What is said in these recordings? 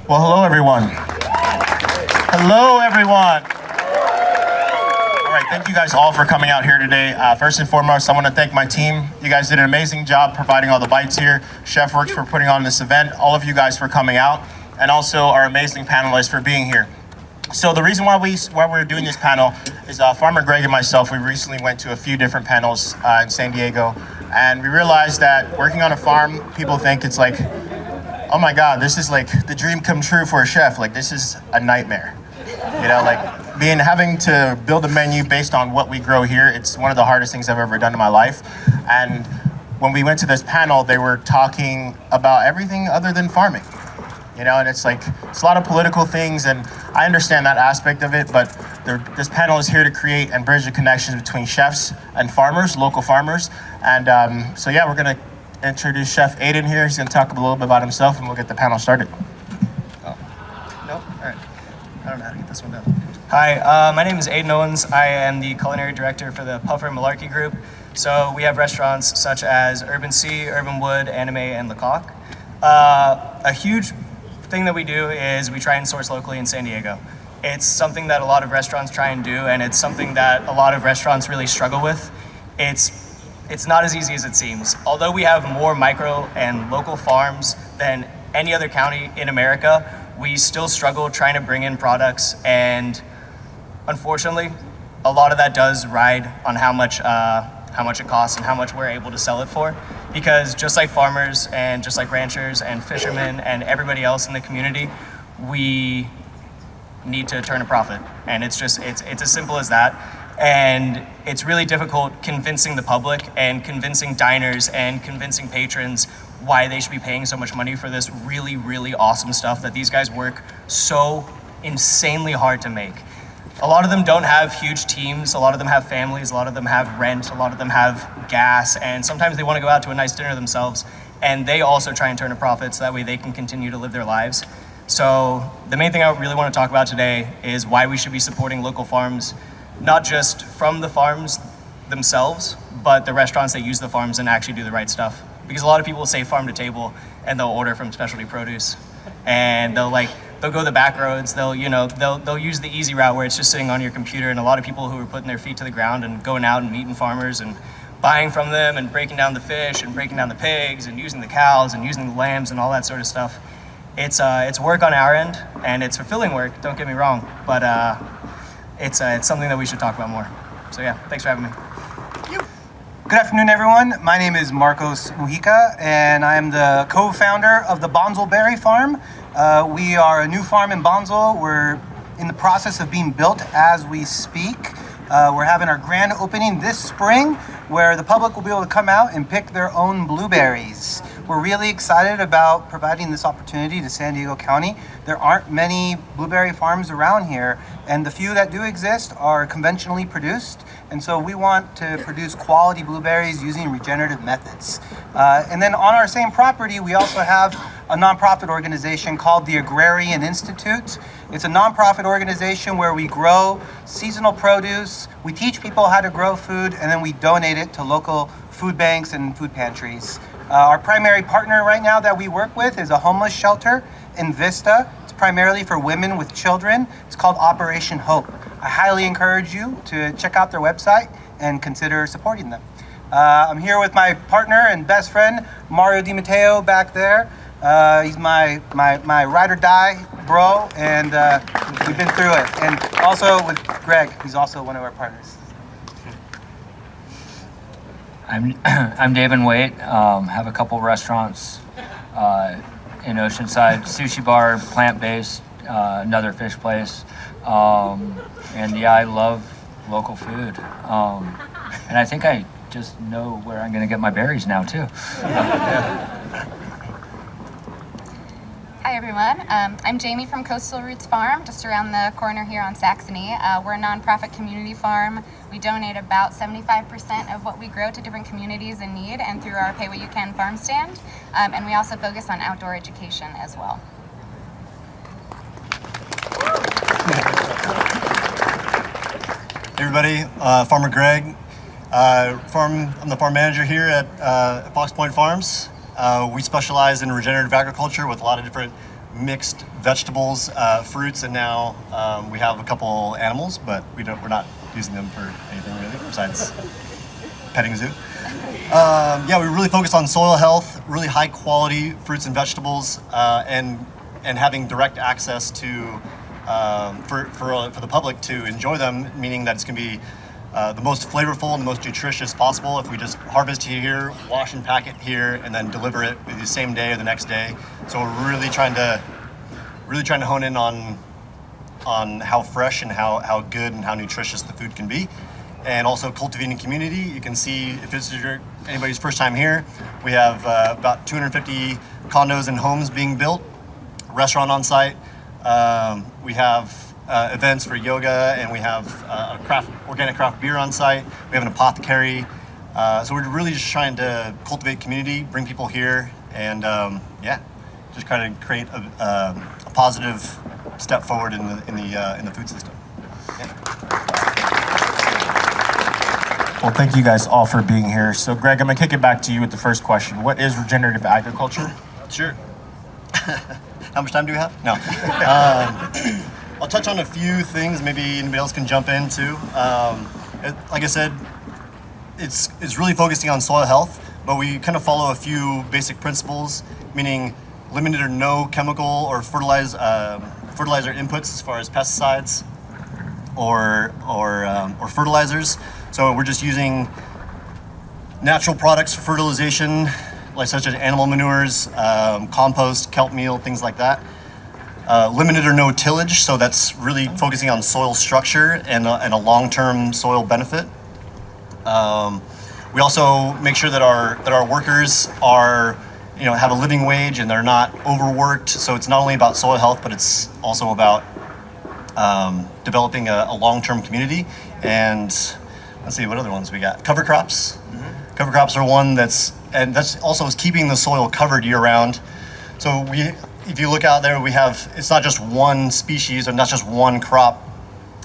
Well, hello, everyone. Hello, everyone. All right, thank you guys all for coming out here today. First and foremost, I want to thank my team. You guys did an amazing job providing all the bites here. Chef Works for putting on this event. All of you guys for coming out, and also our amazing panelists for being here. So the reason why we're doing this panel is Farmer Greg and myself, we recently went to a few different panels in San Diego, and we realized that working on a farm, people think it's like, oh my God, this is like the dream come true for a chef. Like, this is a nightmare. You know, like having to build a menu based on what we grow here, it's one of the hardest things I've ever done in my life. And when we went to this panel, they were talking about everything other than farming. You know, and it's like, it's a lot of political things, and I understand that aspect of it, but this panel is here to create and bridge the connections between chefs and farmers, local farmers. And so yeah, we're gonna introduce Chef Aidan here. He's gonna talk a little bit about himself, and we'll get the panel started. Oh, no? All right. I don't know how to get this one done. Hi, my name is Aidan Owens. I am the culinary director for the Puffer Malarkey group. So we have restaurants such as Urban Sea, Urban Wood, Anime, and Lecoq. A huge thing that we do is we try and source locally in San Diego. It's something that a lot of restaurants try and do, and it's something that a lot of restaurants really struggle with. It's not as easy as it seems. Although we have more micro and local farms than any other county in America, we still struggle trying to bring in products, and unfortunately, a lot of that does ride on how much it costs and how much we're able to sell it for. Because just like farmers and just like ranchers and fishermen and everybody else in the community, we need to turn a profit. And it's as simple as that. And it's really difficult convincing the public and convincing diners and convincing patrons why they should be paying so much money for this really, really awesome stuff that these guys work so insanely hard to make. A lot of them don't have huge teams, a lot of them have families, a lot of them have rent, a lot of them have gas, and sometimes they want to go out to a nice dinner themselves, and they also try and turn a profit so that way they can continue to live their lives. So the main thing I really want to talk about today is why we should be supporting local farms, not just from the farms themselves, but the restaurants that use the farms and actually do the right stuff. Because a lot of people say farm to table and they'll order from specialty produce, and they'll go the back roads, they'll use the easy route where it's just sitting on your computer, and a lot of people who are putting their feet to the ground and going out and meeting farmers and buying from them and breaking down the fish and breaking down the pigs and using the cows and using the lambs and all that sort of stuff. It's work on our end, and it's fulfilling work, don't get me wrong, but it's something that we should talk about more. So yeah, thanks for having me. Good afternoon, everyone. My name is Marcos Mujica, and I am the co-founder of the Bonsall Berry Farm. We are a new farm in Bonsall. We're in the process of being built as we speak. We're having our grand opening this spring, where the public will be able to come out and pick their own blueberries. We're really excited about providing this opportunity to San Diego County. There aren't many blueberry farms around here, and the few that do exist are conventionally produced. And so we want to produce quality blueberries using regenerative methods. And then on our same property, we also have a nonprofit organization called the Agrarian Institute. It's a nonprofit organization where we grow seasonal produce, we teach people how to grow food, and then we donate it to local food banks and food pantries. Our primary partner right now that we work with is a homeless shelter in Vista. It's primarily for women with children. It's called Operation Hope. I highly encourage you to check out their website and consider supporting them. I'm here with my partner and best friend, Mario DiMatteo, back there. He's my ride or die bro, and we've been through it. And also with Greg, he's also one of our partners. I'm Davin Waite. Have a couple restaurants in Oceanside, sushi bar, plant-based, another fish place. And yeah, I love local food. And I think I just know where I'm gonna get my berries now too. Hi everyone, I'm Jamie from Coastal Roots Farm, just around the corner here on Saxony. We're a nonprofit community farm. We donate about 75% of what we grow to different communities in need and through our Pay What You Can farm stand. And we also focus on outdoor education as well. Hey everybody, Farmer Greg. I'm the farm manager here at Fox Point Farms. We specialize in regenerative agriculture with a lot of different mixed vegetables, fruits, and now we have a couple animals, but we're not using them for anything really besides petting zoo. Yeah, we really focus on soil health, really high quality fruits and vegetables, and having direct access to for the public to enjoy them, meaning that it's going to be the most flavorful and the most nutritious possible if we just harvest here, wash and pack it here, and then deliver it the same day or the next day. So we're really trying to hone in on how fresh and how good and how nutritious the food can be. And also cultivating community. You can see, if this is anybody's first time here, we have about 250 condos and homes being built, restaurant on site. We have events for yoga, and we have organic craft beer on site. We have an apothecary. So we're really just trying to cultivate community, bring people here, and just kind of create a positive step forward in the food system. Yeah. Well, thank you guys all for being here. So, Greg, I'm going to kick it back to you with the first question. What is regenerative agriculture? Sure. How much time do we have? No. I'll touch on a few things. Maybe anybody else can jump in too. Like I said, it's really focusing on soil health, but we kind of follow a few basic principles, meaning limited or no chemical or fertilizer inputs as far as pesticides or fertilizers. So we're just using natural products for fertilization, such as animal manures, compost, kelp meal, things like that. Limited or no tillage, so that's really focusing on soil structure and a long-term soil benefit. We also make sure that our workers are, have a living wage and they're not overworked. So it's not only about soil health, but it's also about developing a long-term community. And let's see, what other ones we got? Cover crops. Mm-hmm. Cover crops are one that's also is keeping the soil covered year-round. So if you look out there, it's not just one species or not just one crop.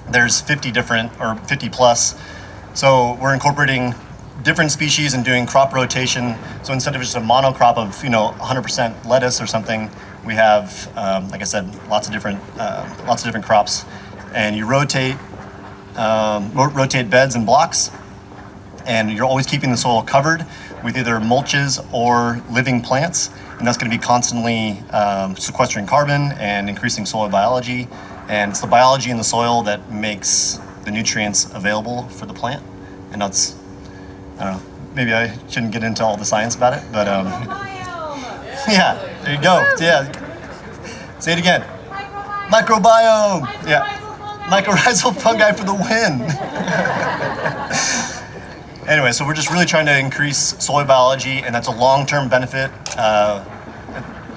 There's 50 different or 50 plus. So we're incorporating different species and doing crop rotation. So instead of just a monocrop of 100% lettuce or something, we have, like I said, lots of different crops, and you rotate beds and blocks, and you're always keeping the soil covered with either mulches or living plants, and that's going to be constantly sequestering carbon and increasing soil biology. And it's the biology in the soil that makes the nutrients available for the plant. And that's, I don't know, maybe I shouldn't get into all the science about it, but yeah, there you go. Yeah, say it again. Microbiome. Yeah. Mycorrhizal fungi for the win. Anyway, so we're just really trying to increase soil biology, and that's a long-term benefit.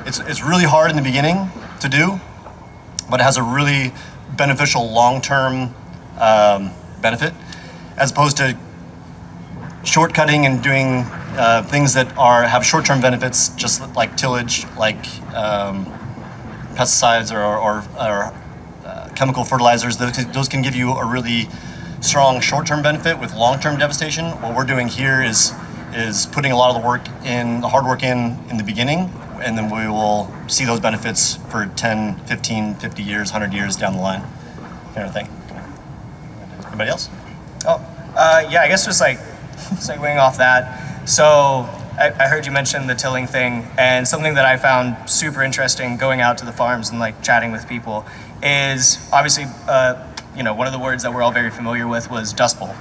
It's really hard in the beginning to do, but it has a really beneficial long-term benefit, as opposed to shortcutting and doing things that have short-term benefits, just like tillage, like pesticides or chemical fertilizers. Those can give you a really strong short-term benefit with long-term devastation. What we're doing here is putting a lot of the hard work in the beginning, and then we will see those benefits for 10, 15, 50 years, 100 years down the line, kind of thing. Anybody else? Yeah, I guess just like segueing off that. So I heard you mention the tilling thing, and something that I found super interesting going out to the farms and like chatting with people is obviously, one of the words that we're all very familiar with was Dust Bowl,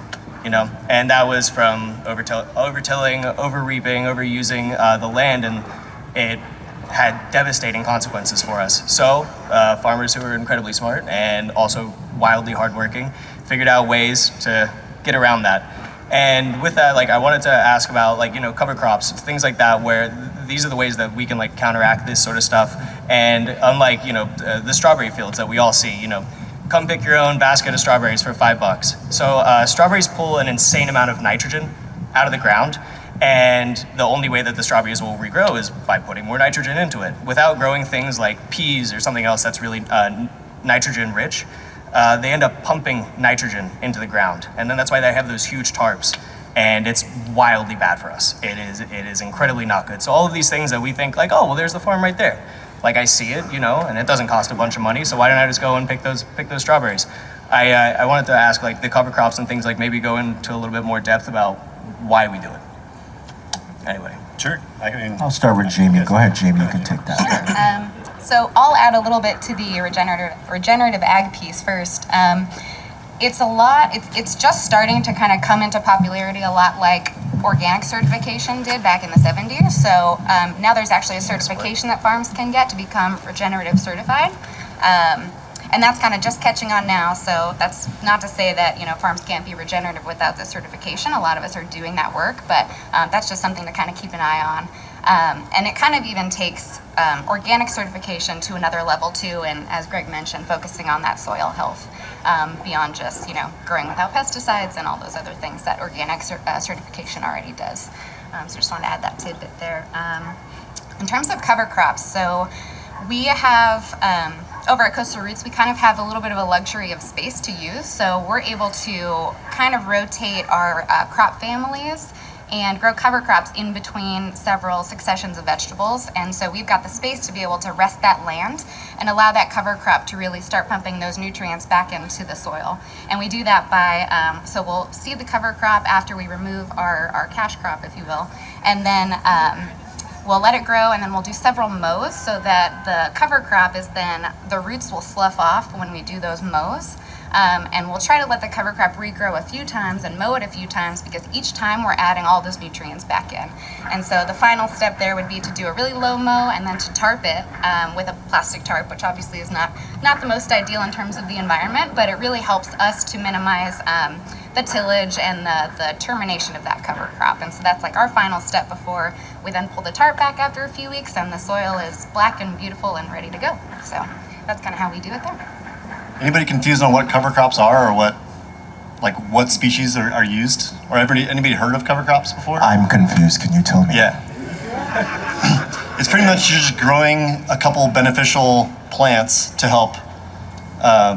and that was from over-tilling, over-reaping, overusing the land, and it had devastating consequences for us. So farmers who are incredibly smart and also wildly hardworking figured out ways to get around that. And with that, I wanted to ask about cover crops, things like that, where these are the ways that we can counteract this sort of stuff. And unlike the strawberry fields that we all see, come pick your own basket of strawberries for $5. So strawberries pull an insane amount of nitrogen out of the ground, and the only way that the strawberries will regrow is by putting more nitrogen into it. Without growing things like peas or something else that's really nitrogen rich, they end up pumping nitrogen into the ground, and then that's why they have those huge tarps, and it's wildly bad for us. It is incredibly not good. So all of these things that we think there's the farm right there. like I see it, and it doesn't cost a bunch of money, so why don't I just go and pick those strawberries? I wanted to ask, like, the cover crops and things, like, maybe go into a little bit more depth about why we do it. Anyway. Sure. I'll start with Jamie. Go ahead, Jamie. You can take that. So I'll add a little bit to the regenerative ag piece first. It's just starting to kind of come into popularity a lot like organic certification did back in the 70s. So now there's actually a certification that farms can get to become regenerative certified. And that's kind of just catching on now. So that's not to say that, farms can't be regenerative without the certification. A lot of us are doing that work, but that's just something to kind of keep an eye on. And it kind of even takes organic certification to another level too, and as Greg mentioned, focusing on that soil health beyond just growing without pesticides and all those other things that organic certification already does. So just wanted to add that tidbit there. In terms of cover crops, so we have over at Coastal Roots, we kind of have a little bit of a luxury of space to use, so we're able to kind of rotate our crop families and grow cover crops in between several successions of vegetables. And so we've got the space to be able to rest that land and allow that cover crop to really start pumping those nutrients back into the soil. And we do that by, so we'll seed the cover crop after we remove our cash crop, if you will. And then we'll let it grow, and then we'll do several mows so that the cover crop is then, the roots will slough off when we do those mows. And we'll try to let the cover crop regrow a few times and mow it a few times, because each time we're adding all those nutrients back in. And so the final step there would be to do a really low mow and then to tarp it with a plastic tarp, which obviously is not the most ideal in terms of the environment, but it really helps us to minimize the tillage and the termination of that cover crop. And so that's like our final step before we then pull the tarp back after a few weeks and the soil is black and beautiful and ready to go. So that's kind of how we do it there. Anybody confused on what cover crops are, or what species are used? Or anybody heard of cover crops before? I'm confused. Can you tell me? Yeah. It's pretty much just growing a couple beneficial plants to help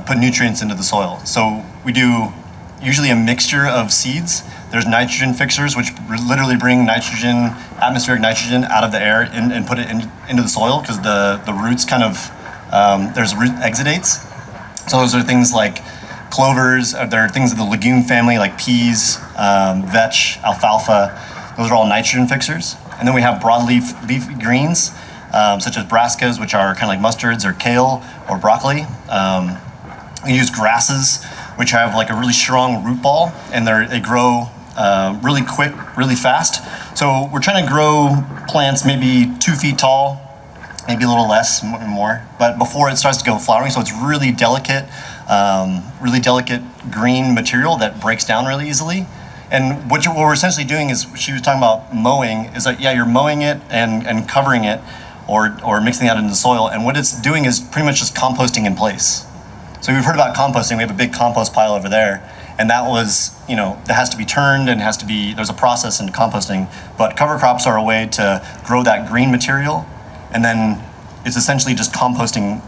put nutrients into the soil. So we do usually a mixture of seeds. There's nitrogen fixers, which literally bring nitrogen, atmospheric nitrogen, out of the air and put it into the soil, because the roots kind of, there's root exudates. So those are things like clovers. There are things of the legume family like peas, vetch, alfalfa. Those are all nitrogen fixers. And then we have broadleaf leafy greens, such as brassicas, which are kind of like mustards or kale or broccoli. We use grasses, which have like a really strong root ball, and they grow really quick, really fast. So we're trying to grow plants maybe 2 feet tall, maybe a little less, more, but before it starts to go flowering. So it's really delicate green material that breaks down really easily. And what we're essentially doing is, she was talking about mowing, is that, yeah, you're mowing it and covering it or mixing that into the soil. And what it's doing is pretty much just composting in place. So we've heard about composting. We have a big compost pile over there. And that was, that has to be turned and there's a process in composting. But cover crops are a way to grow that green material. And then it's essentially just composting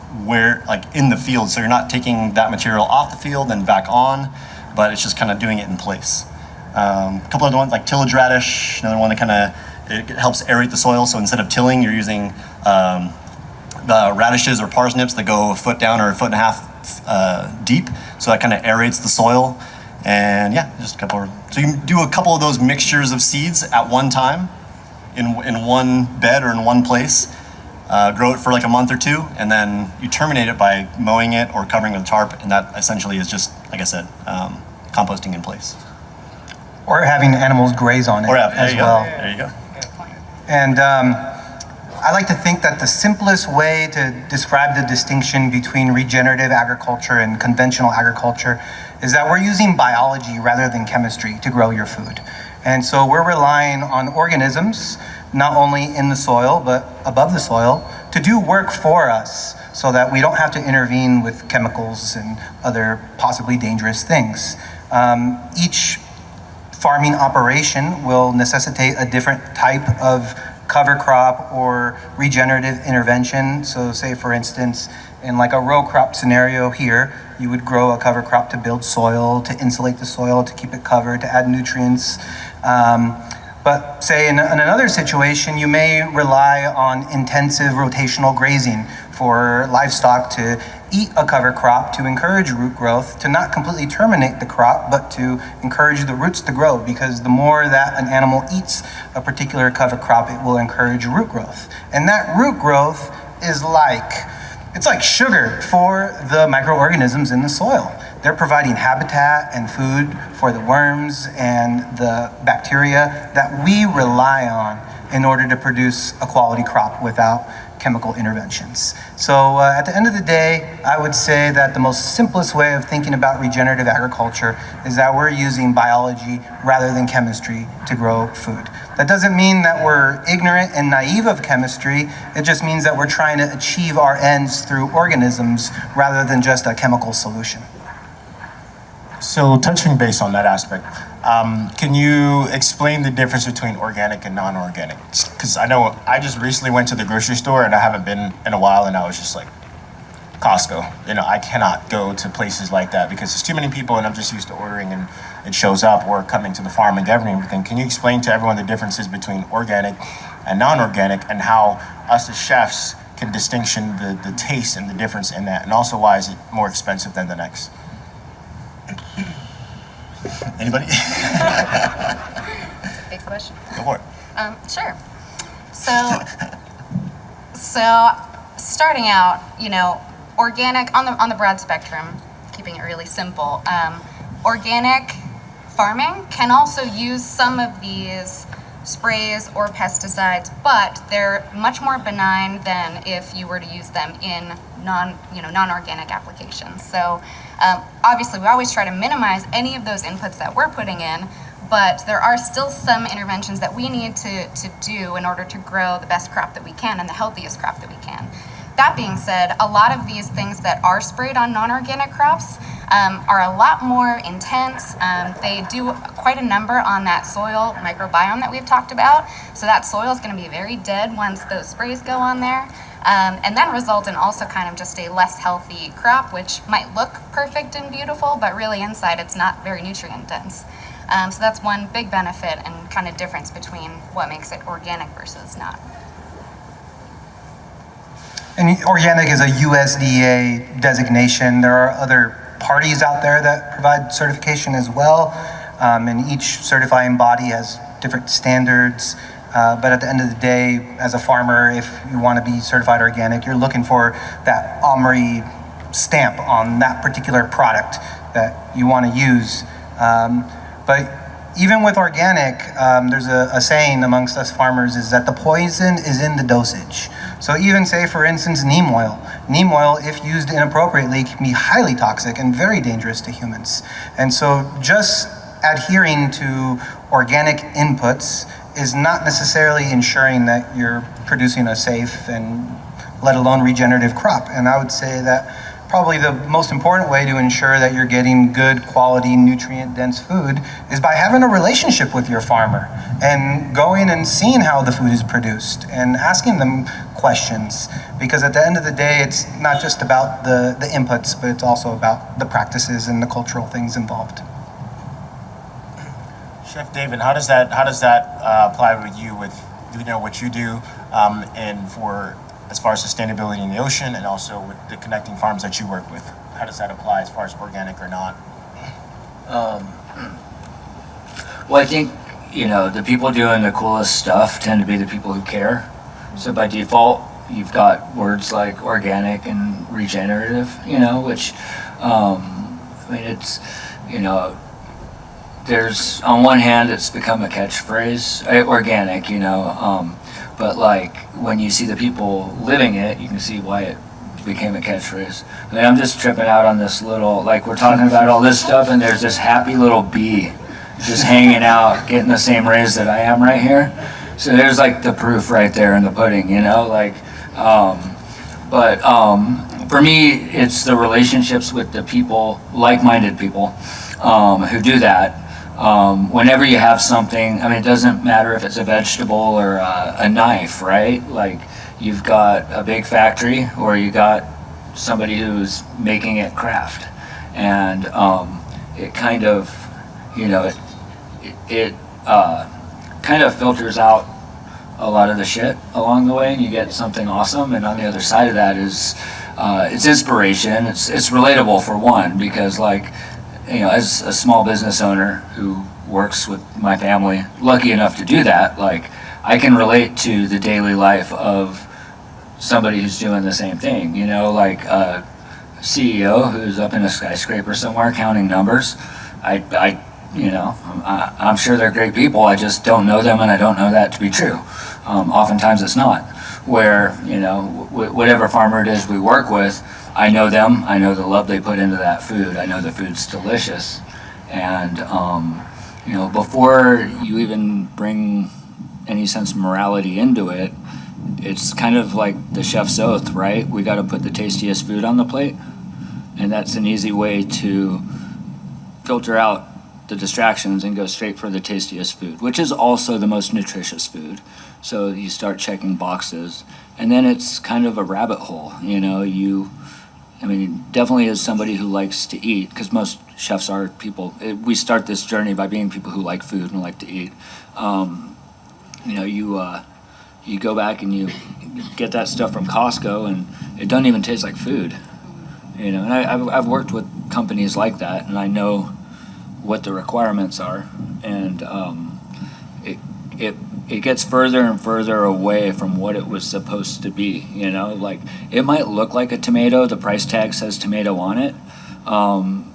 in the field. So you're not taking that material off the field and back on, but it's just kind of doing it in place. A couple other ones like tillage radish, another one that it helps aerate the soil. So instead of tilling, you're using the radishes or parsnips that go a foot down or a foot and a half deep. So that kind of aerates the soil. And yeah, just a couple. So you can do a couple of those mixtures of seeds at one time in one bed or in one place. Grow it for like a month or two, and then you terminate it by mowing it or covering with a tarp, and that essentially is just, like I said, composting in place. Or having animals graze on it as well. There you go. And I like to think that the simplest way to describe the distinction between regenerative agriculture and conventional agriculture is that we're using biology rather than chemistry to grow your food. And so we're relying on organisms, not only in the soil, but above the soil, to do work for us so that we don't have to intervene with chemicals and other possibly dangerous things. Each farming operation will necessitate a different type of cover crop or regenerative intervention. So say, for instance, in like a row crop scenario here, you would grow a cover crop to build soil, to insulate the soil, to keep it covered, to add nutrients. But say in another situation, you may rely on intensive rotational grazing for livestock to eat a cover crop to encourage root growth, to not completely terminate the crop, but to encourage the roots to grow, because the more that an animal eats a particular cover crop, it will encourage root growth. And that root growth is it's like sugar for the microorganisms in the soil. They're providing habitat and food for the worms and the bacteria that we rely on in order to produce a quality crop without chemical interventions. So at the end of the day, I would say that the most simplest way of thinking about regenerative agriculture is that we're using biology rather than chemistry to grow food. That doesn't mean that we're ignorant and naive of chemistry. It just means that we're trying to achieve our ends through organisms rather than just a chemical solution. So touching base on that aspect, can you explain the difference between organic and non-organic? Because I know I just recently went to the grocery store and I haven't been in a while, and I was just like, Costco. I cannot go to places like that because there's too many people and I'm just used to ordering and it shows up, or coming to the farm and gathering everything. Can you explain to everyone the differences between organic and non-organic, and how us as chefs can distinction the taste and the difference in that, and also why is it more expensive than the next? Anybody? Big question. Go for it. Sure. So starting out, organic on the broad spectrum, keeping it really simple. Organic farming can also use some of these sprays or pesticides, but they're much more benign than if you were to use them in non-organic applications. So obviously we always try to minimize any of those inputs that we're putting in, but there are still some interventions that we need to do in order to grow the best crop that we can and the healthiest crop that we can. That being said, a lot of these things that are sprayed on non-organic crops are a lot more intense. They do quite a number on that soil microbiome that we've talked about. So that soil is going to be very dead once those sprays go on there. And then result in also kind of just a less healthy crop, which might look perfect and beautiful, but really inside it's not very nutrient dense. So that's one big benefit and kind of difference between what makes it organic versus not. And organic is a USDA designation. There are other parties out there that provide certification as well, and each certifying body has different standards. But at the end of the day, as a farmer, if you want to be certified organic, you're looking for that OMRI stamp on that particular product that you want to use. But even with organic, there's a saying amongst us farmers is that the poison is in the dosage. So even say, for instance, neem oil. Neem oil, if used inappropriately, can be highly toxic and very dangerous to humans. And so just adhering to organic inputs is not necessarily ensuring that you're producing a safe and let alone regenerative crop. And I would say that probably the most important way to ensure that you're getting good quality nutrient dense food is by having a relationship with your farmer and going and seeing how the food is produced and asking them questions, because at the end of the day it's not just about the inputs, but it's also about the practices and the cultural things involved. Chef Davin, how does that apply with you with what you do and for as far as sustainability in the ocean, and also with the connecting farms that you work with? How does that apply as far as organic or not? Well, I think, the people doing the coolest stuff tend to be the people who care. So by default, you've got words like organic and regenerative, which, it's, there's, on one hand, it's become a catchphrase, organic, but like when you see the people living it, you can see why it became a catchphrase. I'm just tripping out on this little, we're talking about all this stuff, and there's this happy little bee just hanging out, getting the same raise that I am right here. So there's the proof right there in the pudding, but for me, it's the relationships with the people, like-minded people, who do that. Whenever you have something, it doesn't matter if it's a vegetable or a knife, right? You've got a big factory, or you got somebody who's making it craft, and it kind of, kind of filters out a lot of the shit along the way, and you get something awesome. And on the other side of that is it's inspiration. It's relatable for one, because like, you know, as a small business owner who works with my family, lucky enough to do that, like I can relate to the daily life of somebody who's doing the same thing, you know, like a CEO who's up in a skyscraper somewhere counting numbers. I'm sure they're great people. I just don't know them, and I don't know that to be true. Oftentimes it's not. Where, you know, whatever farmer it is we work with, I know them. I know the love they put into that food. I know the food's delicious. And, you know, before you even bring any sense of morality into it, it's kind of like the chef's oath, right? We got to put the tastiest food on the plate. And that's an easy way to filter out the distractions and go straight for the tastiest food, which is also the most nutritious food. So you start checking boxes, and then it's kind of a rabbit hole, you know. Definitely as somebody who likes to eat, because most chefs are people, we start this journey by being people who like food and like to eat. You go back and you get that stuff from Costco, and it doesn't even taste like food, you know. And I've worked with companies like that, and I know what the requirements are, and it gets further and further away from what it was supposed to be, you know. Like, it might look like a tomato, the price tag says tomato on it.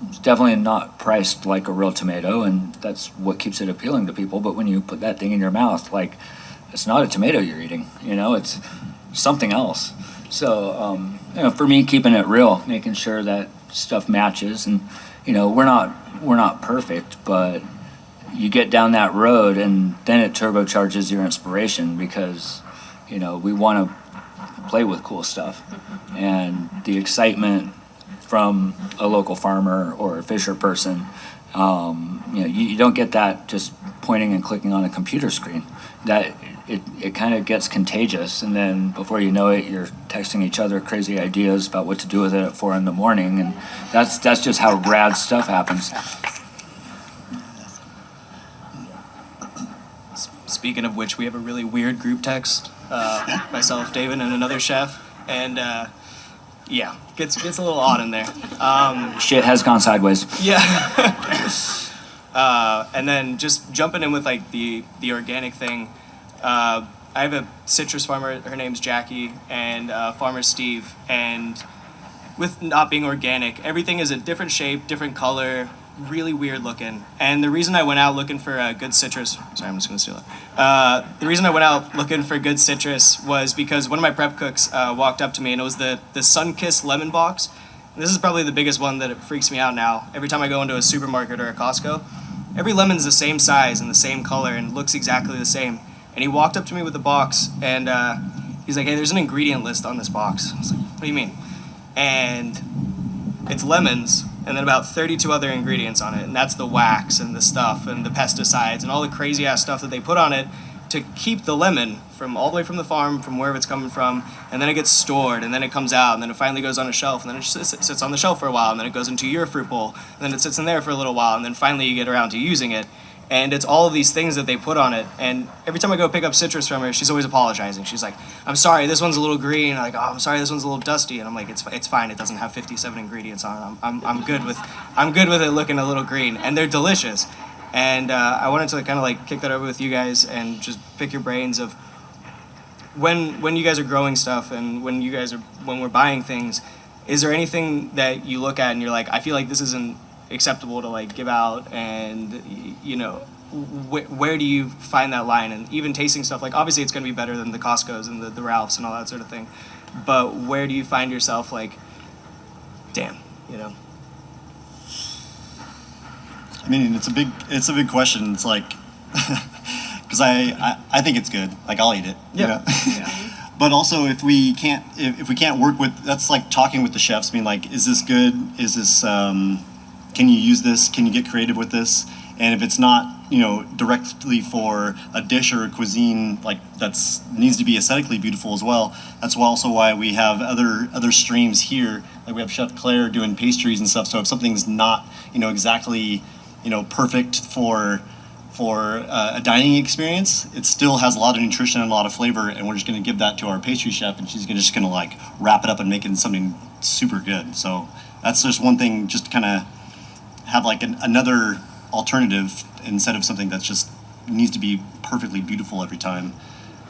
It's definitely not priced like a real tomato, and that's what keeps it appealing to people. But when you put that thing in your mouth, like, it's not a tomato you're eating, you know, it's something else. So, you know, for me, keeping it real, making sure that stuff matches, and, you know, we're not perfect, but you get down that road and then it turbocharges your inspiration, because, you know, we want to play with cool stuff, and the excitement from a local farmer or a fisher person, you know, you don't get that just pointing and clicking on a computer screen. That it kind of gets contagious, and then before you know it, you're texting each other crazy ideas about what to do with it at 4 a.m, and that's just how rad stuff happens. Speaking of which, we have a really weird group text. Myself, Davin, and another chef, and yeah, gets a little odd in there. Shit has gone sideways. Yeah. And then just jumping in with like the organic thing. I have a citrus farmer. Her name's Jackie, and farmer Steve. And with not being organic, everything is a different shape, different color, really weird looking. And the reason I went out looking for a good citrus, sorry, I'm just gonna steal it. The reason I went out looking for good citrus was because one of my prep cooks walked up to me, and it was the Sun-Kissed lemon box. And this is probably the biggest one that it freaks me out now. Every time I go into a supermarket or a Costco, every lemon's the same size and the same color and looks exactly the same. And he walked up to me with the box, and he's like, "Hey, there's an ingredient list on this box." I was like, "What do you mean?" And it's lemons, and then about 32 other ingredients on it, and that's the wax and the stuff and the pesticides and all the crazy ass stuff that they put on it to keep the lemon from all the way from the farm, from wherever it's coming from, and then it gets stored, and then it comes out, and then it finally goes on a shelf, and then it sits on the shelf for a while, and then it goes into your fruit bowl, and then it sits in there for a little while, and then finally you get around to using it. And it's all of these things that they put on it. And every time I go pick up citrus from her, she's always apologizing. She's like, "I'm sorry, this one's a little green." I'm like, "Oh, I'm sorry, this one's a little dusty." And I'm like, "It's fine. It doesn't have 57 ingredients on it. I'm good with it looking a little green." And they're delicious. And I wanted to kind of like kick that over with you guys and just pick your brains of when you guys are growing stuff and when we're buying things, is there anything that you look at and you're like, I feel like this isn't acceptable to like give out, and you know, where do you find that line? And even tasting stuff, like obviously it's going to be better than the Costco's and the Ralph's and all that sort of thing, but where do you find yourself like, damn, you know? I mean, it's a big question. It's like, because I think it's good. Like, I'll eat it. Yeah. You know? Yeah. But also, if we can't work with, that's like talking with the chefs, being like, is this good? Is this can you use this? Can you get creative with this? And if it's not, you know, directly for a dish or a cuisine, like that's needs to be aesthetically beautiful as well. That's also why we have other streams here. Like we have Chef Claire doing pastries and stuff. So if something's not, you know, exactly, you know, perfect for for a dining experience. It still has a lot of nutrition and a lot of flavor, and we're just going to give that to our pastry chef, and she's just going to like wrap it up and make it into something super good. So that's just one thing, just to kind of have like another alternative instead of something that's just needs to be perfectly beautiful every time.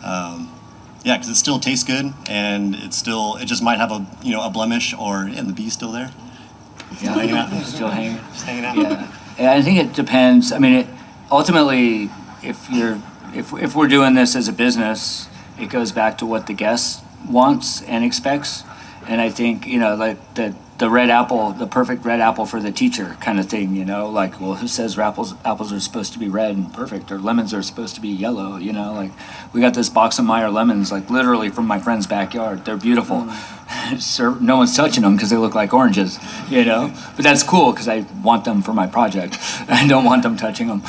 Yeah, because it still tastes good, and it just might have a blemish, or the bee's still there. Yeah, hanging out. Still hanging. Just hanging out. Yeah. Yeah, I think it depends. I mean, ultimately, if we're doing this as a business, it goes back to what the guest wants and expects. And I think, like the red apple, the perfect red apple for the teacher kind of thing, like, well, who says apples are supposed to be red and perfect, or lemons are supposed to be yellow, like we got this box of Meyer lemons, like literally from my friend's backyard. They're beautiful. No one's touching them because they look like oranges, but that's cool because I want them for my project. I don't want them touching them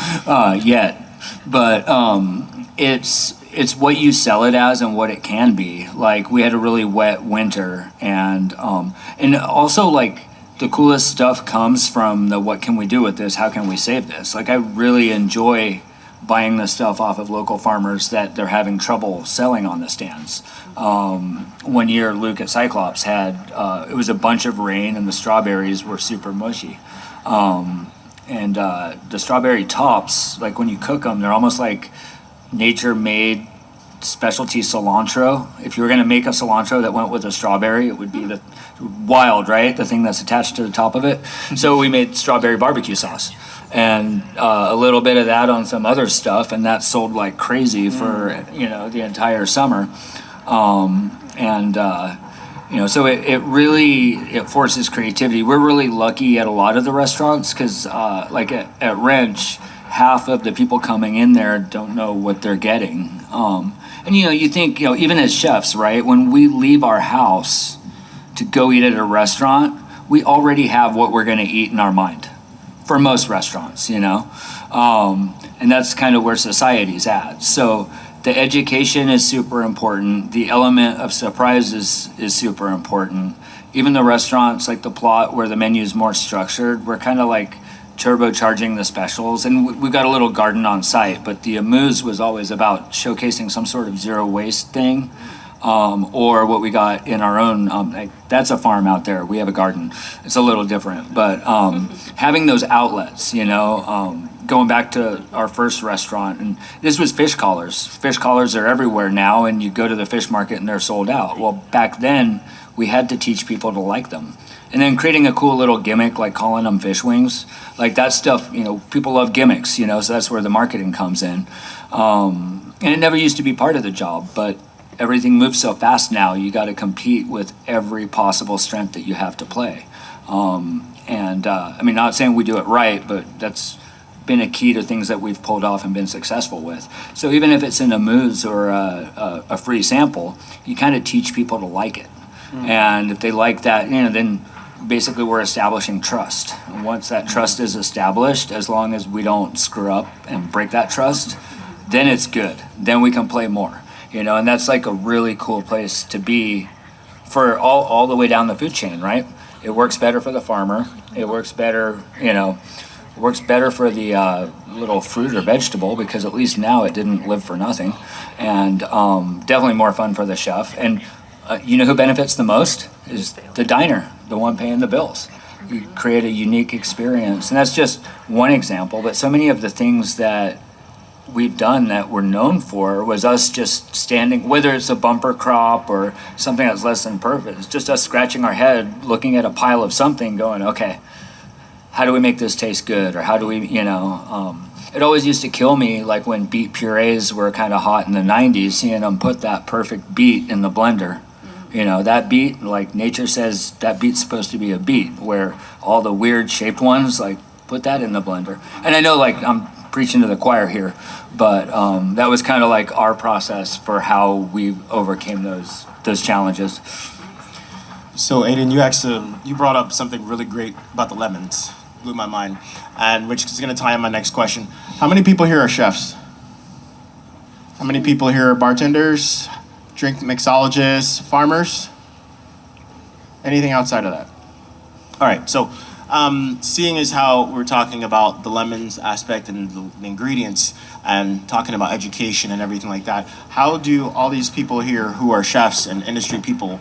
yet, but it's what you sell it as and what it can be. Like, we had a really wet winter, and also, like, the coolest stuff comes from the what can we do with this, how can we save this. Like, I really enjoy buying the stuff off of local farmers that they're having trouble selling on the stands. One year, Luke at Cyclops had it was a bunch of rain, and the strawberries were super mushy, and the strawberry tops, like when you cook them, they're almost like nature-made specialty cilantro. If you were going to make a cilantro that went with a strawberry, it would be the wild, right? The thing that's attached to the top of it. So we made strawberry barbecue sauce, and a little bit of that on some other stuff, and that sold like crazy for the entire summer. So it really forces creativity. We're really lucky at a lot of the restaurants because like at Wrench, half of the people coming in there don't know what they're getting. And you think, even as chefs, right, when we leave our house to go eat at a restaurant, we already have what we're going to eat in our mind for most restaurants, and that's kind of where society's at. So the education is super important. The element of surprise is super important. Even the restaurants, like the plot where the menu is more structured, we're kind of like turbocharging the specials, and we've got a little garden on site, but the amuse was always about showcasing some sort of zero waste thing, or what we got in our own, that's a farm out there, we have a garden, it's a little different, but having those outlets, going back to our first restaurant, and this was fish collars are everywhere now, and you go to the fish market and they're sold out. Well, back then we had to teach people to like them. And then creating a cool little gimmick, like calling them fish wings, like that stuff, people love gimmicks, so that's where the marketing comes in. And it never used to be part of the job, but everything moves so fast now, you got to compete with every possible strength that you have to play. Not saying we do it right, but that's been a key to things that we've pulled off and been successful with. So even if it's in a mousse or a free sample, you kind of teach people to like it. And if they like that, then basically we're establishing trust. And once that trust is established, as long as we don't screw up and break that trust, then it's good. Then we can play more, and that's like a really cool place to be for all the way down the food chain, right? It works better for the farmer. It works better, works better for the little fruit or vegetable, because at least now it didn't live for nothing. And definitely more fun for the chef. And who benefits the most is the diner, the one paying the bills. You create a unique experience. And that's just one example, but so many of the things that we've done that we're known for was us just standing, whether it's a bumper crop or something that's less than perfect, it's just us scratching our head, looking at a pile of something going, okay, how do we make this taste good? Or how do we, it always used to kill me, like when beet purees were kind of hot in the 90s, seeing them put that perfect beet in the blender. That beet, like nature says, that beet's supposed to be a beet, where all the weird shaped ones, like put that in the blender. And I know, like, I'm preaching to the choir here, but that was kind of like our process for how we overcame those challenges. So Aidan, you brought up something really great about the lemons, blew my mind, and which is going to tie in my next question. How many people here are chefs? How many people here are bartenders, drink mixologists, farmers? Anything outside of that? All right, so Seeing as how we're talking about the lemons aspect and the ingredients and talking about education and everything like that, how do all these people here who are chefs and industry people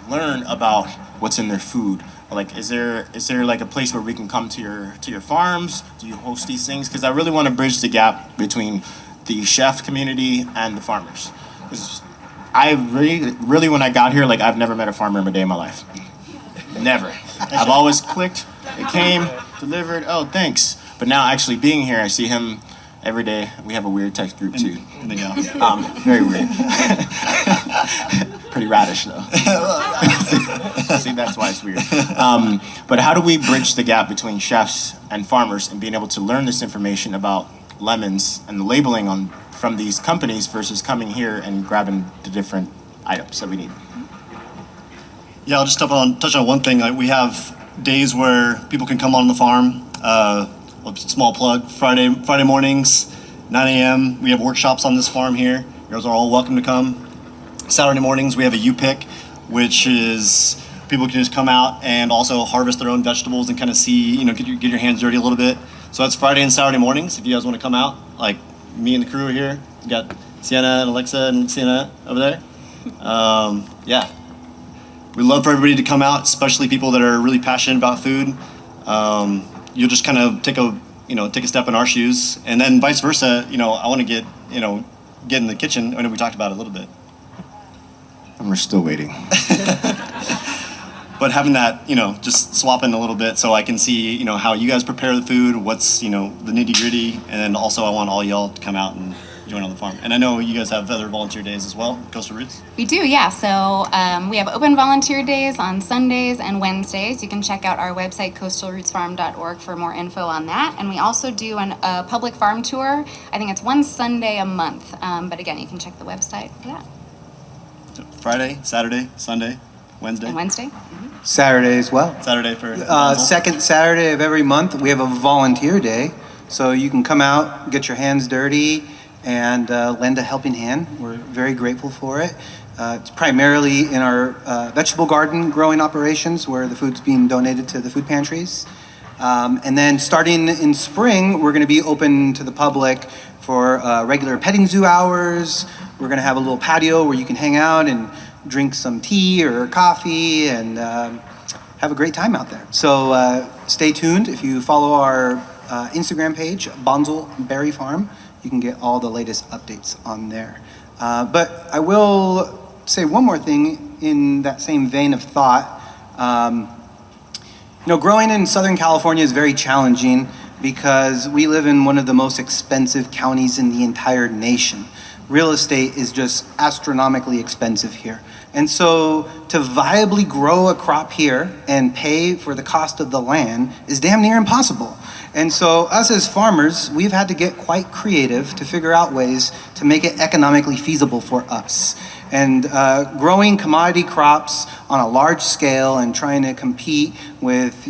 learn about what's in their food? Like, is there like a place where we can come to your farms? Do you host these things? Because I really want to bridge the gap between the chef community and the farmers. Because I really, when I got here, like, I've never met a farmer in a day in my life. Never. I've always clicked. It came, delivered. Oh, thanks. But now, actually being here, I see him every day. We have a weird text group too. Very weird. Pretty radish though. See, that's why it's weird. But how do we bridge the gap between chefs and farmers and being able to learn this information about lemons and the labeling from these companies versus coming here and grabbing the different items that we need? Yeah, I'll just touch on one thing. Like, we have days where people can come on the farm. Small plug, Friday mornings, 9 a.m. We have workshops on this farm here. You guys are all welcome to come. Saturday mornings, we have a U-Pick, which is people can just come out and also harvest their own vegetables and kind of see, get your hands dirty a little bit. So that's Friday and Saturday mornings. If you guys want to come out, like me and the crew are here. We got Sienna and Alexa and Sienna over there. Yeah. We love for everybody to come out, especially people that are really passionate about food. You'll just kind of take a step in our shoes, and then vice versa. I want to get in the kitchen. I know we talked about it a little bit. And we're still waiting. But having that, just swapping a little bit so I can see, how you guys prepare the food, what's, the nitty gritty. And then also I want all y'all to come out and join on the farm. And I know you guys have other volunteer days as well, Coastal Roots. We do, yeah. So we have open volunteer days on Sundays and Wednesdays. You can check out our website, coastalrootsfarm.org, for more info on that. And we also do a public farm tour. I think it's one Sunday a month. But again, you can check the website for that. So Friday, Saturday, Sunday, Wednesday. And Wednesday? Saturday as well. Saturday for Second Saturday of every month, we have a volunteer day. So you can come out, get your hands dirty, and lend a helping hand. We're very grateful for it. It's primarily in our vegetable garden growing operations where the food's being donated to the food pantries. And then starting in spring, we're gonna be open to the public for regular petting zoo hours. We're gonna have a little patio where you can hang out and drink some tea or coffee and have a great time out there. So stay tuned. If you follow our Instagram page, Bonzel Berry Farm, you can get all the latest updates on there. But I will say one more thing in that same vein of thought. Growing in Southern California is very challenging because we live in one of the most expensive counties in the entire nation. Real estate is just astronomically expensive here. And so to viably grow a crop here and pay for the cost of the land is damn near impossible. And so us as farmers, we've had to get quite creative to figure out ways to make it economically feasible for us. And growing commodity crops on a large scale and trying to compete with,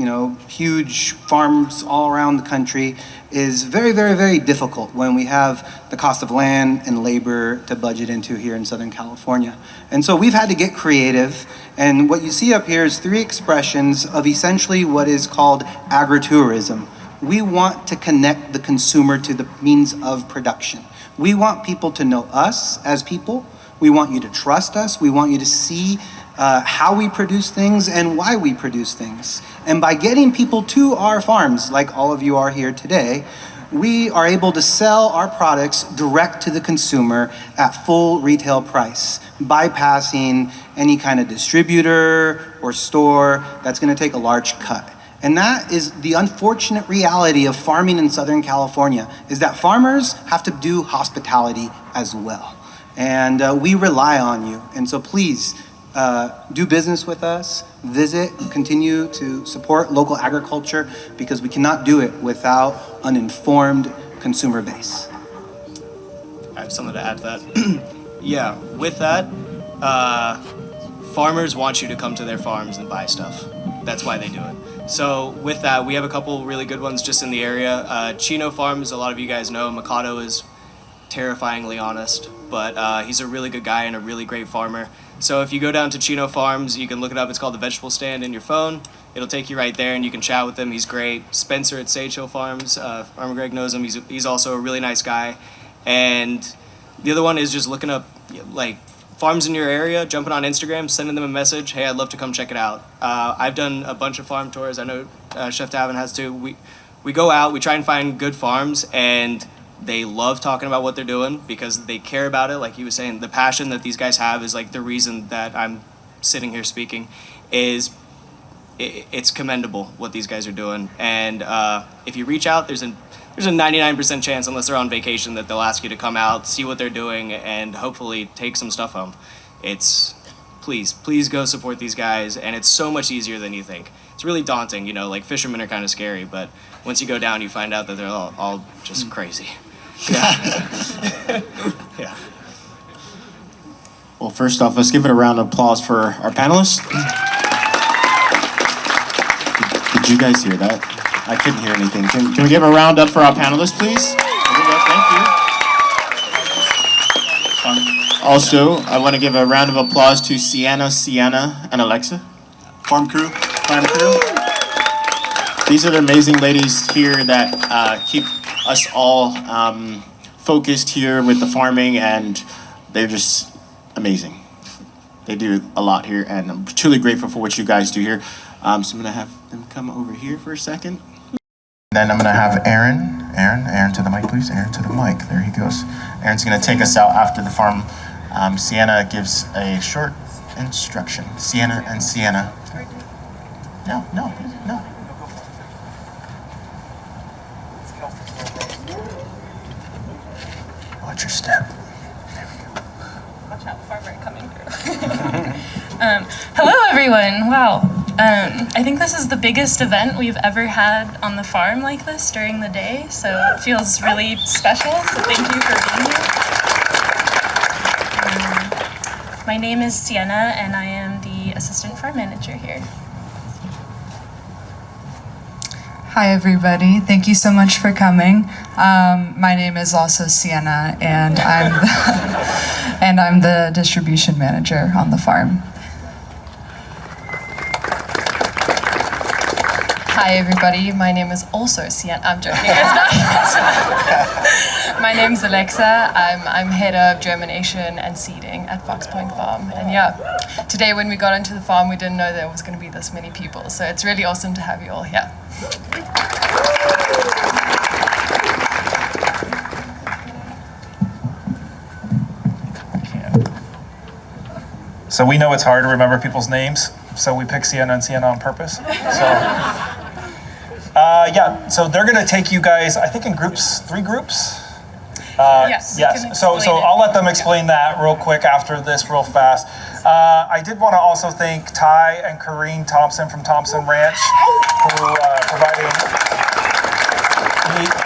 huge farms all around the country is very, very, very difficult when we have the cost of land and labor to budget into here in Southern California. And so we've had to get creative. And what you see up here is 3 expressions of essentially what is called agritourism. We want to connect the consumer to the means of production. We want people to know us as people. We want you to trust us. We want you to see how we produce things and why we produce things. And by getting people to our farms, like all of you are here today, we are able to sell our products direct to the consumer at full retail price, bypassing any kind of distributor or store that's going to take a large cut. And that is the unfortunate reality of farming in Southern California, is that farmers have to do hospitality as well. And we rely on you. And so please do business with us, visit, continue to support local agriculture, because we cannot do it without an informed consumer base. I have something to add to that. Yeah, with that, farmers want you to come to their farms and buy stuff. That's why they do it. So with that, we have a couple really good ones just in the area. Chino Farms, a lot of you guys know. Mikado is terrifyingly honest, but he's a really good guy and a really great farmer. So if you go down to Chino Farms, you can look it up. It's called the Vegetable Stand in your phone. It'll take you right there, and you can chat with him. He's great. Spencer at Sage Hill Farms, Farmer Greg knows him. He's also a really nice guy. And the other one is just looking up like farms in your area, jumping on Instagram, sending them a message. Hey, I'd love to come check it out. I've done a bunch of farm tours. I know Chef Davin has too. We go out, we try and find good farms, and they love talking about what they're doing because they care about it. Like he was saying, the passion that these guys have is like the reason that I'm sitting here speaking. It's commendable what these guys are doing. And if you reach out, there's a 99% chance, unless they're on vacation, that they'll ask you to come out, see what they're doing, and hopefully take some stuff home. Please go support these guys, and it's so much easier than you think. It's really daunting, like fishermen are kind of scary, but once you go down, you find out that they're all just crazy. Yeah. Yeah. Well, first off, let's give it a round of applause for our panelists. Did you guys hear that? I couldn't hear anything. Can we give a round up for our panelists, please? Thank you. Also, I want to give a round of applause to Sienna, and Alexa. Farm crew. These are the amazing ladies here that keep us all focused here with the farming, and they're just amazing. They do a lot here, and I'm truly grateful for what you guys do here. So I'm gonna have them come over here for a second. Then I'm gonna have Aaron to the mic, please. Aaron to the mic, there he goes. Aaron's gonna take us out after the farm. Sienna gives a short instruction. Sienna. No. Watch your step. Watch out, farmer coming through. Hello, everyone. Wow. I think this is the biggest event we've ever had on the farm like this during the day, so it feels really special, so thank you for being here. My name is Sienna, and I am the assistant farm manager here. Hi everybody, thank you so much for coming. My name is also Sienna, and I'm the distribution manager on the farm. Hi everybody, my name is also Sienna. I'm joking, it's not. My name's Alexa. I'm head of germination and seeding at Fox Point Farm. And yeah, today when we got into the farm, we didn't know there was going to be this many people. So it's really awesome to have you all here. So we know it's hard to remember people's names, so we pick Sienna and Sienna on purpose. So they're going to take you guys, I think in groups, 3 groups? Yes. So I'll let them explain that real quick after this real fast. I did want to also thank Ty and Corrine Thompson from Thompson Ranch who provided.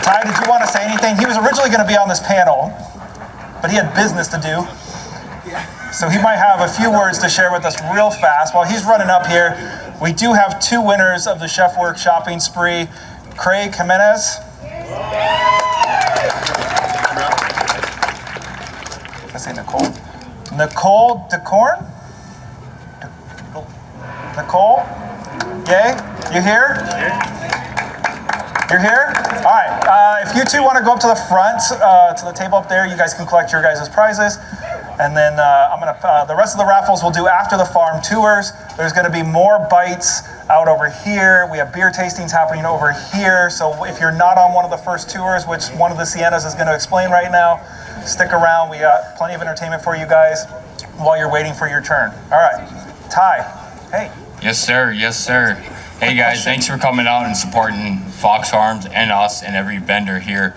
Ty, did you want to say anything? He was originally going to be on this panel, but he had business to do. So he might have a few words to share with us real fast. While he's running up here, we do have 2 winners of the Chef Work Shopping Spree. Craig Jimenez. Let's say Nicole. Nicole DeCorn? Nicole? Yay? You here? You're here? All right. If you 2 want to go up to the front, to the table up there, you guys can collect your guys' prizes. And then the rest of the raffles we'll do after the farm tours. There's gonna be more bites out over here. We have beer tastings happening over here. So if you're not on one of the first tours, which one of the Siennas is gonna explain right now, stick around. We got plenty of entertainment for you guys while you're waiting for your turn. All right, Ty, hey. Yes, sir. Hey guys, thanks for coming out and supporting Fox Farms and us and every vendor here.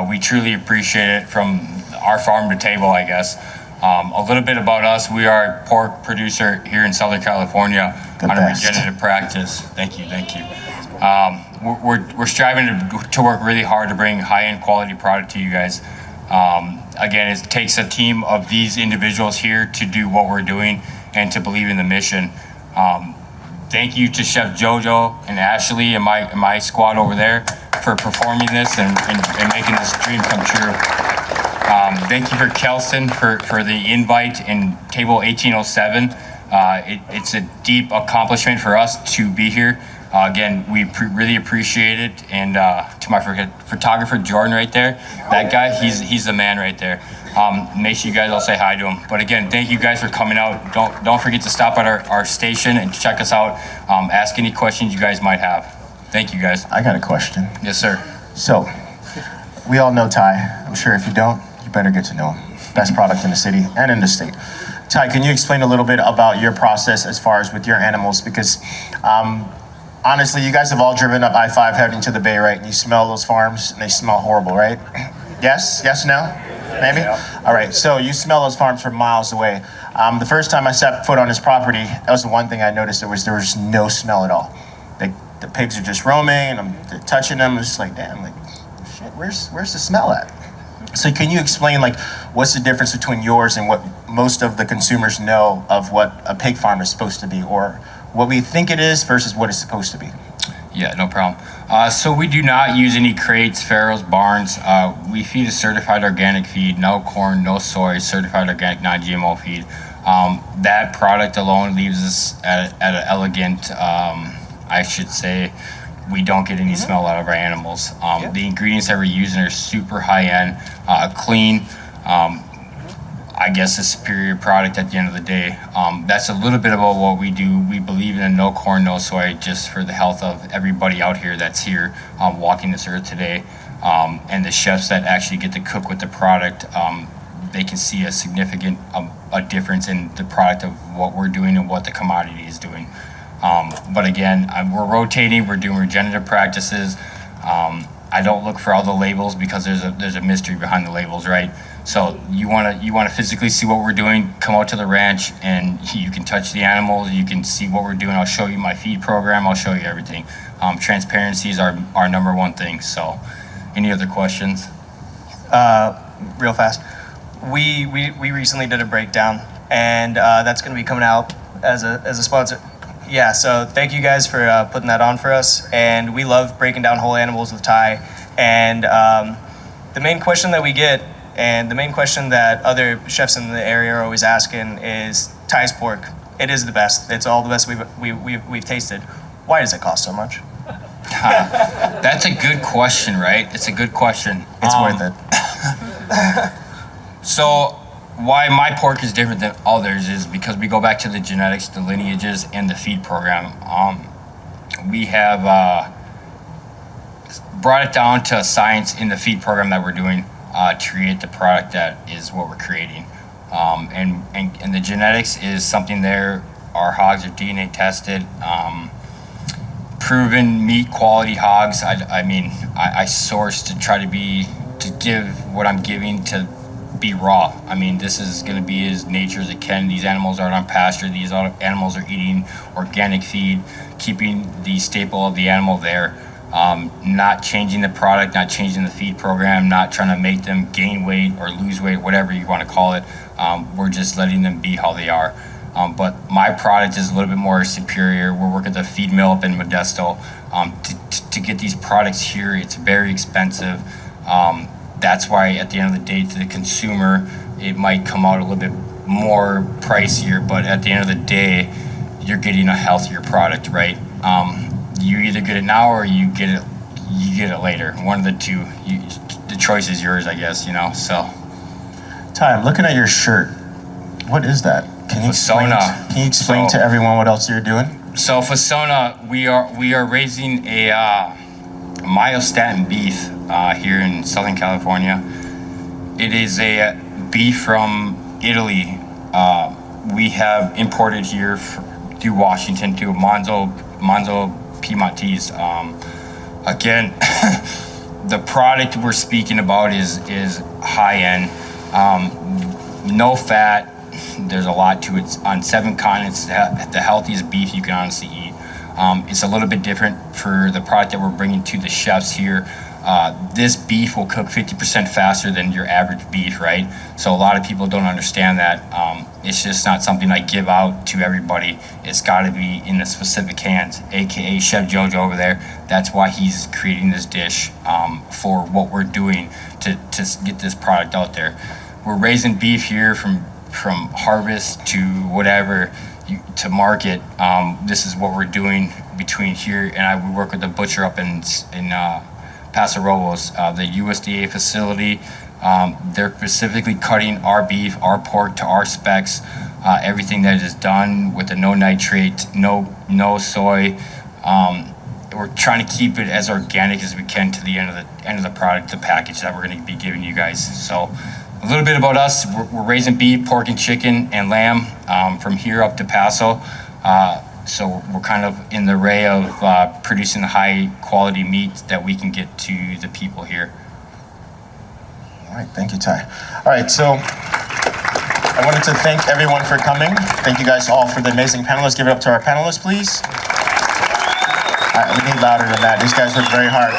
We truly appreciate it from our farm to table, I guess. A little bit about us. We are a pork producer here in Southern California on a regenerative practice. Thank you. We're striving to work really hard to bring high-end quality product to you guys. Again, it takes a team of these individuals here to do what we're doing and to believe in the mission. Thank you to Chef Jojo and Ashley and my squad over there for performing this and making this dream come true. Thank you for Kelston for the invite in table 1807. It's a deep accomplishment for us to be here. Again, we really appreciate it. And to my photographer, Jordan, right there, that guy, he's the man right there. Make sure you guys all say hi to him. But again, thank you guys for coming out. Don't forget to stop at our station and check us out. Ask any questions you guys might have. Thank you, guys. I got a question. Yes, sir. So, we all know Ty. I'm sure if you don't, you better get to know him. Best product in the city and in the state. Ty, can you explain a little bit about your process as far as with your animals? Because honestly, you guys have all driven up I-5 heading to the Bay, right? And you smell those farms and they smell horrible, right? Yes? Yes, no? Maybe? Yeah. All right, so you smell those farms from miles away. The first time I set foot on his property, that was the one thing I noticed, there was no smell at all. The pigs are just roaming and they're touching them. It's just like, damn, like, shit, where's the smell at? So can you explain, like, what's the difference between yours and what most of the consumers know of what a pig farm is supposed to be, or what we think it is versus what it's supposed to be? Yeah, no problem. So we do not use any crates, farrows, barns. We feed a certified organic feed, no corn, no soy, certified organic non-GMO feed. That product alone leaves us at an elegant, I should say, we don't get any smell out of our animals. The ingredients that we're using are super high-end, clean, I guess a superior product at the end of the day. That's a little bit about what we do. We believe in a no corn, no soy, just for the health of everybody out here that's here walking this earth today. And the chefs that actually get to cook with the product, they can see a significant a difference in the product of what we're doing and what the commodity is doing. But again, we're rotating, we're doing regenerative practices. I don't look for all the labels because there's a mystery behind the labels, right? So you wanna physically see what we're doing, come out to the ranch and you can touch the animals, you can see what we're doing. I'll show you my feed program, I'll show you everything. Transparency is our number one thing. So any other questions? Real fast. We recently did a breakdown, and that's going to be coming out as a sponsor. Yeah, so thank you guys for putting that on for us, and we love breaking down whole animals with Ty. And the main question that we get, and the main question that other chefs in the area are always asking is Ty's pork. It is the best. It's all the best we've tasted. Why does it cost so much? That's a good question, right? It's a good question. It's worth it. So why my pork is different than others is because we go back to the genetics, the lineages, and the feed program. We have brought it down to science in the feed program that we're doing to create the product that is what we're creating. And the genetics is something there. Our hogs are DNA tested, proven meat quality hogs. I source to try to give what I'm giving to be raw. I mean, this is going to be as nature as it can. These animals aren't on pasture. These animals are eating organic feed, keeping the staple of the animal there. Not changing the product, not changing the feed program, not trying to make them gain weight or lose weight, whatever you want to call it. We're just letting them be how they are. But my product is a little bit more superior. We're working at the feed mill up in Modesto. To get these products here, it's very expensive. That's why at the end of the day, to the consumer, it might come out a little bit more pricier, but at the end of the day, you're getting a healthier product, right? You either get it now or you get it later. One of the two. The choice is yours, I guess, so. Ty, I'm looking at your shirt. What is that? Can you explain to everyone what else you're doing? So Fasona, we are raising a myostatin beef here in Southern California. It is a beef from Italy. We have imported here through Washington to Monzo Piemontese. Again, the product we're speaking about is high end, no fat. There's a lot to it. On 7 continents, the healthiest beef you can honestly eat. It's a little bit different for the product that we're bringing to the chefs here. This beef will cook 50% faster than your average beef, right? So a lot of people don't understand that. It's just not something I give out to everybody. It's got to be in the specific hands, aka Chef Jojo over there. That's why he's creating this dish for what we're doing to get this product out there. We're raising beef here from harvest to whatever. to market. This is what we're doing between here and we work with the butcher up in Paso Robles, the USDA facility. They're specifically cutting our beef, our pork to our specs. Everything that is done with the no nitrate, no soy. We're trying to keep it as organic as we can to the end of the product, the package that we're going to be giving you guys. So a little bit about us: we're raising beef, pork, and chicken and lamb from here up to Paso. So we're kind of in the array of producing the high quality meat that we can get to the people here. All right, thank you, Ty. All right, so I wanted to thank everyone for coming. Thank you guys all for the amazing panelists. Give it up to our panelists, please. All right, we need louder than that. These guys work very hard.